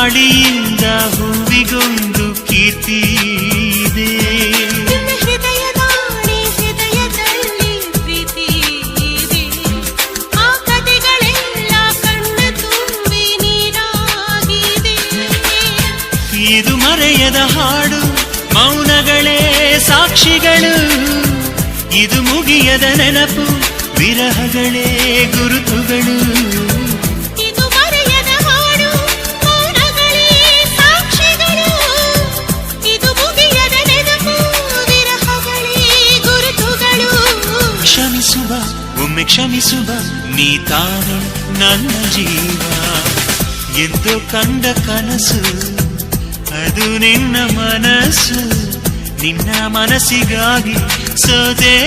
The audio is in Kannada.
ಗಾಳಿಯಿಂದ ಹೂವಿಗೊಂದು ಕೀರ್ತಿ ಇದೆ. ಹೃದಯದಲ್ಲಿ ಪ್ರೀತಿ ಇದೆ. ಆ ಕಥೆಗಳೆಲ್ಲ ಕಣ್ಣ ತುಂಬಿ ನೀರಾಗಿದೆ. ಇದು ಮರೆಯದ ಹಾಡು, ಮೌನಗಳೇ ಸಾಕ್ಷಿಗಳು. ಇದು ಮುಗಿಯದ ನೆನಪು, ವಿರಹಗಳೇ ಗುರುತುಗಳು. ಇದು ಮರೆಯದ ಹಾಡು, ಮೌನಗಳೇ ಸಾಕ್ಷಿಗಳು. ಇದು ಮುಗಿಯದ ನೆನಪು, ವಿರಹಗಳೇ ಗುರುತುಗಳು. ಕ್ಷಮಿಸುವ, ಒಮ್ಮೆ ಕ್ಷಮಿಸುವ, ನೀ ತಾನೆ ನನ್ನ ಜೀವ. ಎಂದು ಕಂಡ ಕನಸು ಅದು ನಿನ್ನ ಮನಸ್ಸು. ನಿನ್ನ ಮನಸ್ಸಿಗಾಗಿ ಸೋದೆ.